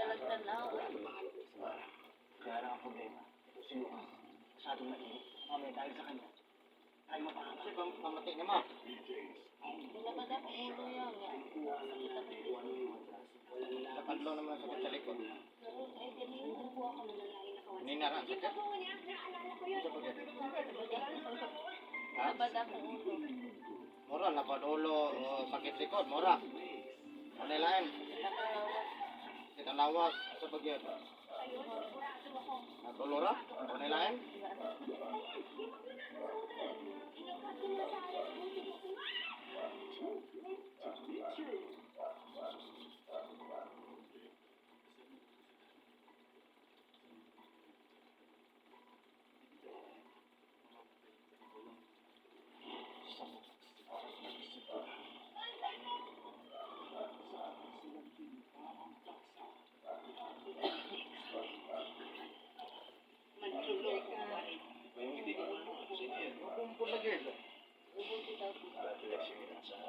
dalagdan lang. Kaya lang ang problema. Si Lucas, masyadong mainit. Mamaya dahil sa kanya, tayo mapahama. Kasi mamatay na ma. Dalagdan ang ulo yan. Sakit ako dito. Kapatlo naman sakit sa likod. Pero ay ganito po ako nangyayari na kawan. Ninara ang sakit. Sa pagkat. Nabad ako ulo. Mura, lapad ulo, sakit likod, mura. Ano lain? Nakalawas. Kita lawas sa pagkat. Natulura? Ano lain? Kumpul lagi.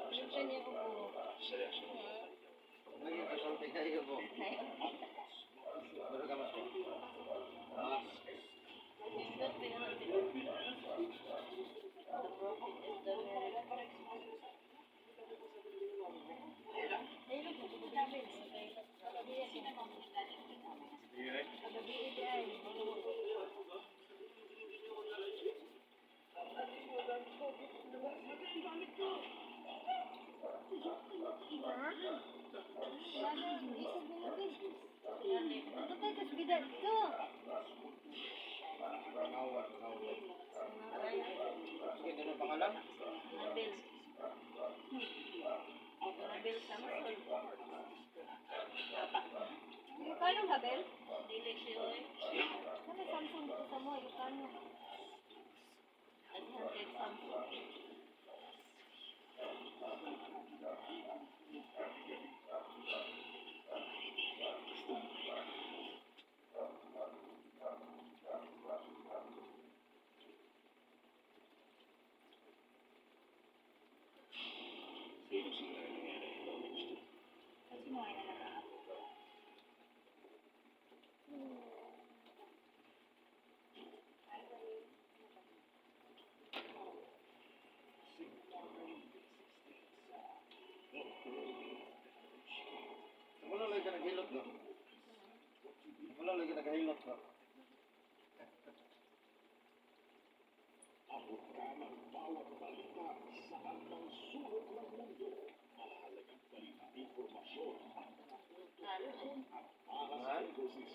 Minsan niya ako po. Lagi kasalti kayo po. Baru ka mas. Isgot pinansin. The broken is the marriage. Ay, look, Pangawat. Sige, doon ang pangalan. Nabil. Nabil Samson. Kano ba, Bel? Dili si Oy. Kano Samsung dito sa mo? Kano? Naghatid Samson. Kasi mo ay nalagaan. Wala lagi ka naghilot no? Wala lagi naghilot no?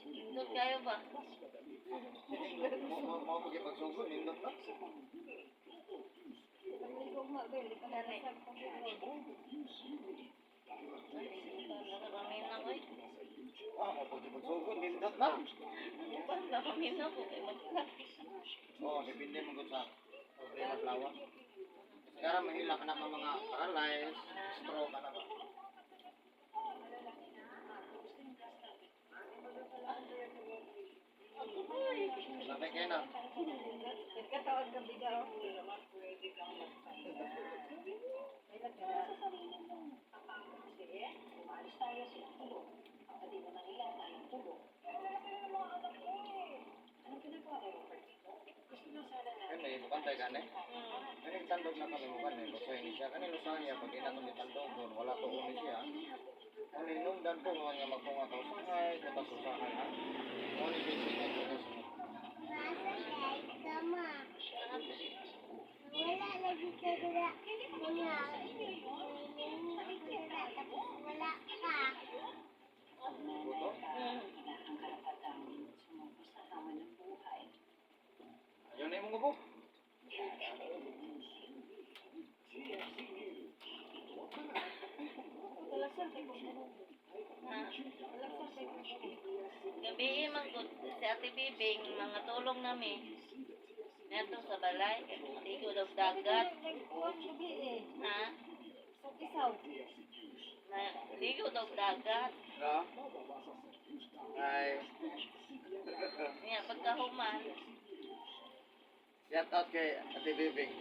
Indot kayo ba? Mau pergi pagsugod, nindot na? Gugma, Bel. Di ka nakasag pa Nakaramin ako eh. Mau pergi pagsugod, nindot na? Nakaramin ako eh. Mag-practice. Oo, depende mo sa problema sa lawa. Sekarang mahila ka na mga paralyzed, stroke ka na ba? Sabi kayo na. Nagkataon ka bigaw. Kan may bukantay ka na eh. Kani tandog na kami mo kan eh. Lusoy ni siya. Kani lusoy niya. Pag ina kami tandog doon, wala to uni siya. Kani nungdan ko mga magpunga ka usahay, kutas usahay ha. Kani bisi na ko kasi. Wala lagi ka dira. Wala ka. Buto? Ayaw na yung mga po. Gabi man gud si Ate Bibing mga tulong nami. Nato sa balay, ligo daw dagat. Nagkuhan gabi eh. Ha? Sa isaw. Na ligo daw dagat. No? Ay. Niya pagkahuman. Shout out kay Ate Bibing.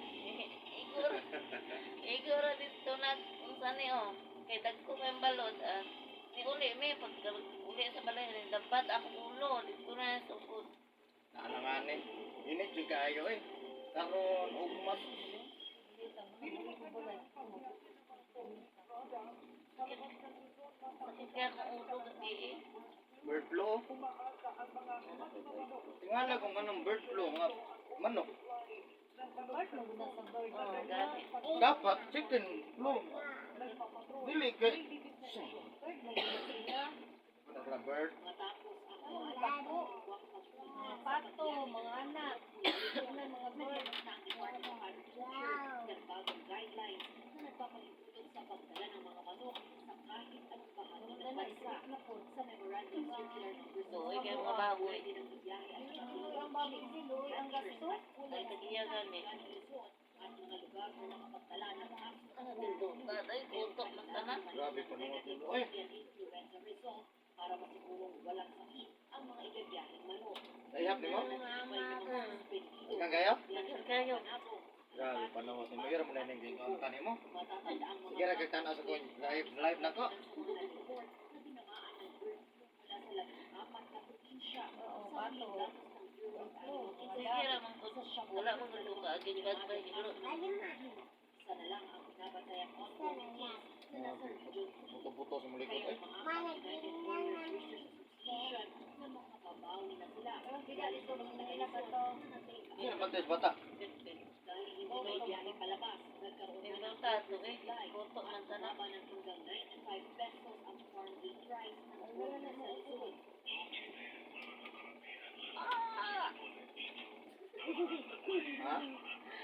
Iguro dito na unsa ni oh. Kay dagko may balod Di uli may pag uli sa balay rin dapat ako ulo dito na sa ukod. Naanangani. Init yung kayo eh. Karon, ugmas. Sakit kaya akong ulo kasi eh. Bird flu. Tingala kung anong bird flu. Mga manok. Oo, gani. Dapat chicken flu. Dili kay... Mga bird. Mga pato, mga anak. Mga bird. So, ikaw yung mga baboy. Ang babi siloy, ang gasto. Ay, tagiya gani. Ano din to? Tatay, kutok ng tanan. Grabe pa naman ito. Oy! Nahihap ni mo? Ikan kayo? Lakad kayo. Grabe pa naman ito. Mayroon mo na yung ang tanin mo. Sige, nagkagtanaw sa ko. Live na ko. Oo, pato. Sige ramang ko. Wala mo gulo ka. Agin ka ba? Siguro. Puto-puto sa mulikot eh. Sige, nagpagtis bata. Tingnan tato eh. Kutok ng tanan. Ha?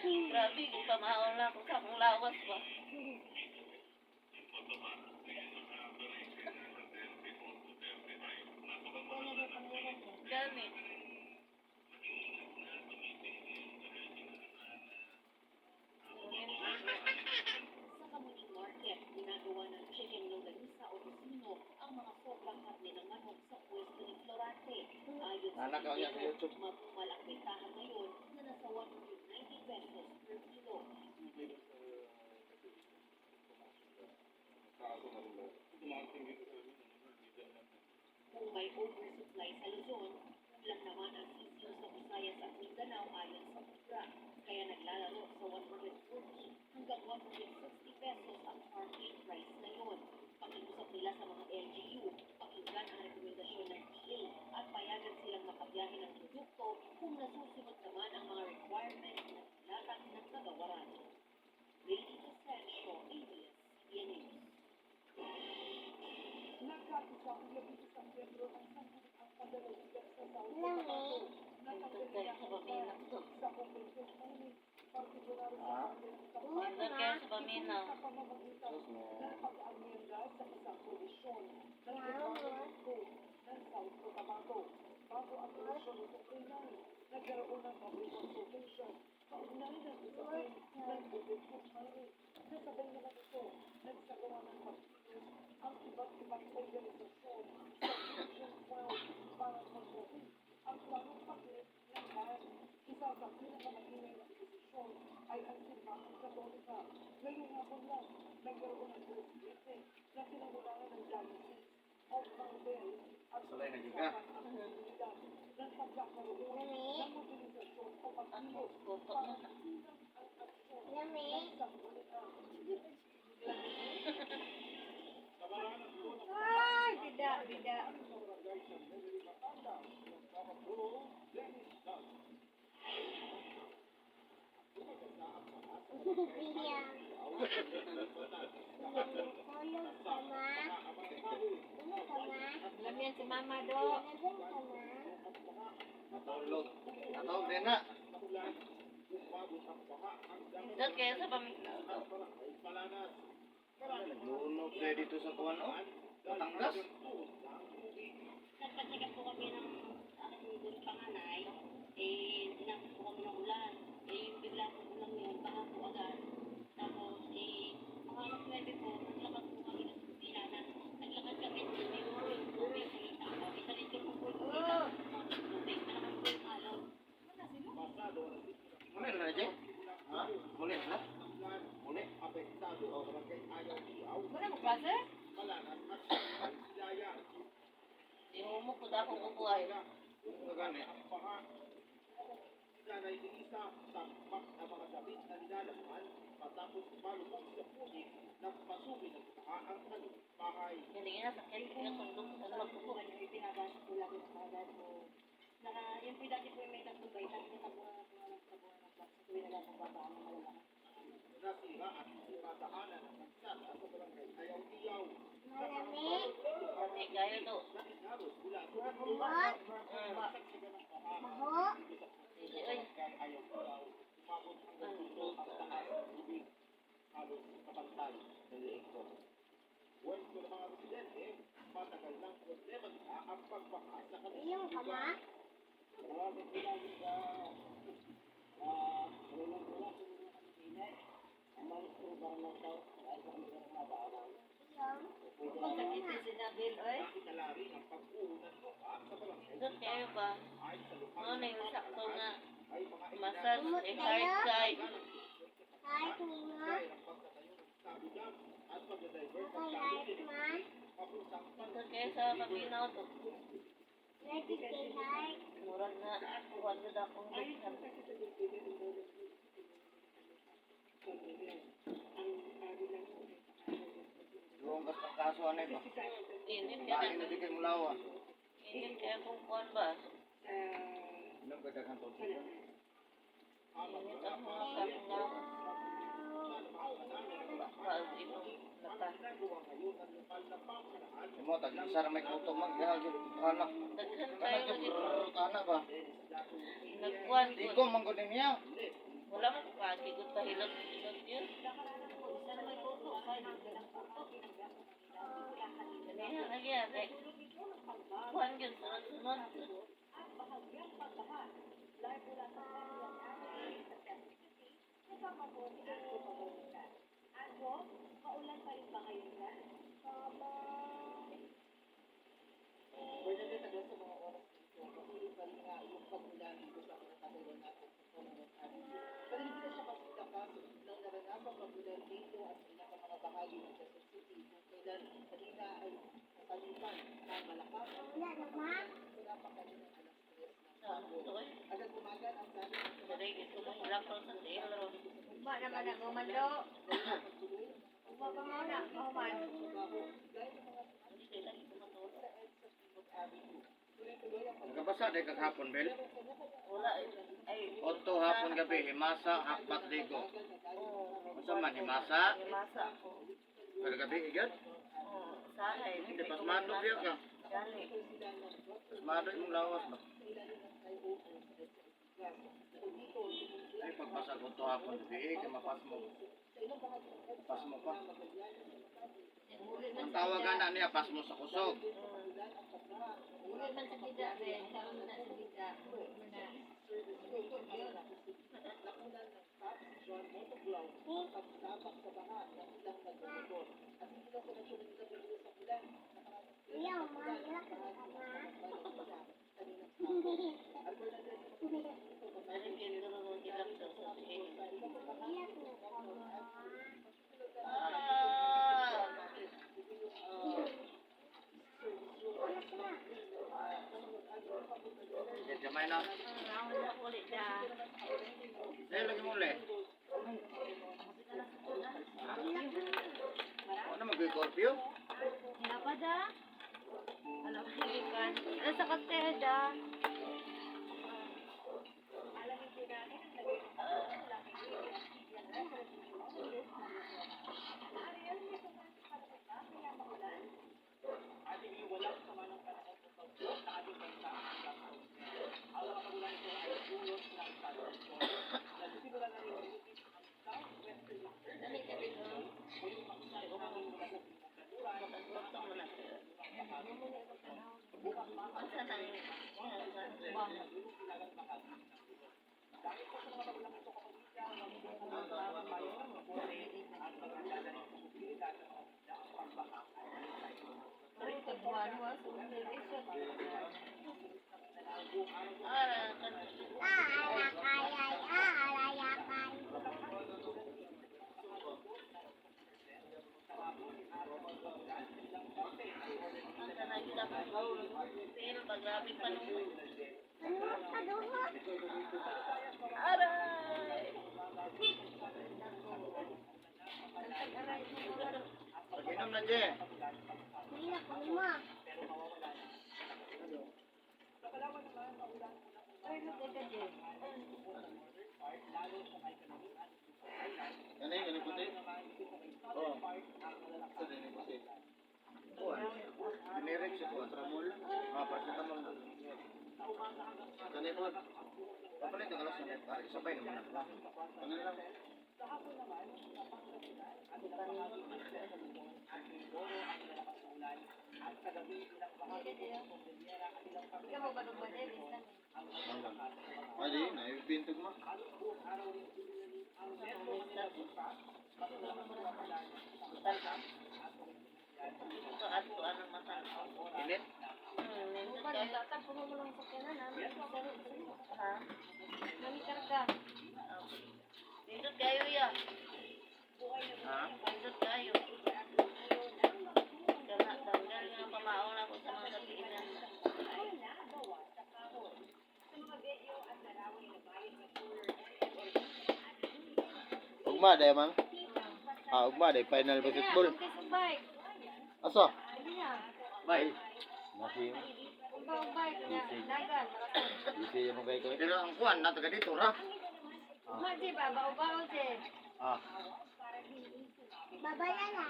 Grabe, kung pamahaon lang ako sa akong lawas ba. Gani. Anak ka niya sa YouTube. Kung may oversupply sa Luzon, lang naman ang sitio sa Visayas at Mindanao ayon sa USDA. Kaya naglalaro sa 140 hanggang 160 pesos ang farm gate price ngayon. Pakiusap nila sa mga LGU, pakinggan ang rekomendasyon ng PA at payagan silang makabiyahe ng produkto kung nasusunod naman ang mga requirements na nilatag ng kagawaran. Lady Essential, ABS-CBN News. Ito kayo sa paminaw to. Ha? Ito kayo sa paminaw. Sus mo. Sulay na giga. Ako, kutok mo na. Ay, bida, bida. Alam yan si Mama Do. Natulog. Natulog din na. Ito kayo sa paminaw to. Naglunog kayo dito sa kuwan o. Matanggas. Nagpacheck po kami ng aking panganay, tinapos po kami ng ulan. Bigla po ulan yun, baha po agad. Tapos, mga alas 9 po, naglakad po kami ng Pilipinas. Naglakad kami sa yung tubig sa itaw. Isa rin yung po yung itaw. Tubig, malakas po yung alon. Muli na na, Jay? Ha? Muli na? Muli? Wala mo klase? sa akong upuan. Gani. Hindi nga sakit kaya sundok sa magpupo. Pinabasa ko lang sa kanan mo. Yung dati po yung may nagtubay, tapos nakabuha ng box sa tuwing na lang ang baba ang malalaki. Malamig. Hindi kaya to. Kumot. Maho. Hindi ay. Yung kama. Sakit si Nabil, oy. Doon kayo ba? Ano yung sakto nga massage exercise. Kahit nino. Kahit man. Doon kayo sa kabinaw to. Ready kay kahit. Murag na kuwan ko na akong gishan. Yung kaso anay ba? Init Bakit kaya hindi kayo mulawa? init kaya kung kuwan ba? Ilang kadagang to? Init ang mga kapinaw. Bago inom lakas. Mo tag-isa ra may kuto mag-ihagit anak. Daghan kayo lagi. Ana ba? Nagkuhan ko. Ikaw man gud niya. Wala man pa. Kigot pa hilot. Hilot yun. Ganyan lagi ate. Kuhan yun. Sunod-sunod. Maulan pa rin ba kayo dyan? Pwede din tagal sa mga oras dito. Patuloy pa rin nga yung pagulan dito sa pinakabulan natin sa Solomon County. Pero hindi na siya makita kaso nang naranasang pagulan dito at pinaka mga bahagi ng Quezon City kung kailan kanina ay nakalipan ng malakas. Wala naman. Wala pa kanina alas 3 ng Ah, hapon. ito eh. Agad umaga ang sabi ng Dari ito mo hilakaw sa telo. Ba naman ako mando. Ba ka muna, kahuman. Hindi sila ito matulog. Nagabasa day kaghapon bel. Wala eh. Ay. Otto hapon gabi himasa hakbat ligo. Unsa man himasa? Masa ako. Kada gabi igad. Sanay. Hindi pas madog diya ka. Gani. Pas madog yung lawas ba? Ay pagpasag Otto hapon gabi kay mapas mo. Pas mo pa. Ang tawagan na niya pas mo sa kusog. Uli man sa bida, be. Karoon na sa bida. Muna. Kuya, umaga ka kama. Dari kilo mo hilakaw sa telo. Iyak na kama. Ah. Sige gamay na. Wala ulit na. Dahil lagi mo ulit. Ano mag-curfew? Hinapa da? Ano ka ikan? Ano sa kotel da? Dali ka dito. Magagluto mo na. Asa nang Ay, tagbuhan mo. Sumilirisyon. Aalakay, aalayakay. ang kanagila Pero pag grabe pa nung Ano ka doon? aray. Pag-inom na, Je. Hindi na ko mo. Ano yung puti? Oo. Ito din yung puti. Kuhan. Generic siya kuhan. Tramol. Paracetamol. Kani po. Kapalit yung alas na. Pare, sabay naman. Kani lang. Ay, di. Naipintog mo. Ito at ito anong matanaw. Init? Tatag puno mo lang sa kanya namin. Ha? Nami karga. Dindot kayo ya. Ha? Dindot kayo. Kana tanggal nga pamaon ako sa mga kainan. Ugma day mang. Ugma day final basketball. Bike. Asa? Hindi na. Bay. Masih. Bike niya. Dagan. Bisa yung mga ko. Pero ang kuan na taga dito ra. Mati ba? Bao-bao si. Ah, Babaya na.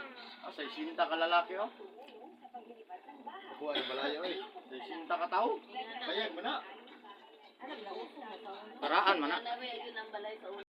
asa sinta ka lalaki oh. Kuan ang balayo eh. Sa sinta ka tao. Kaya mana? Ano ba? Uso na to. Paraan mana. Nabi yun ang balay sa ulo.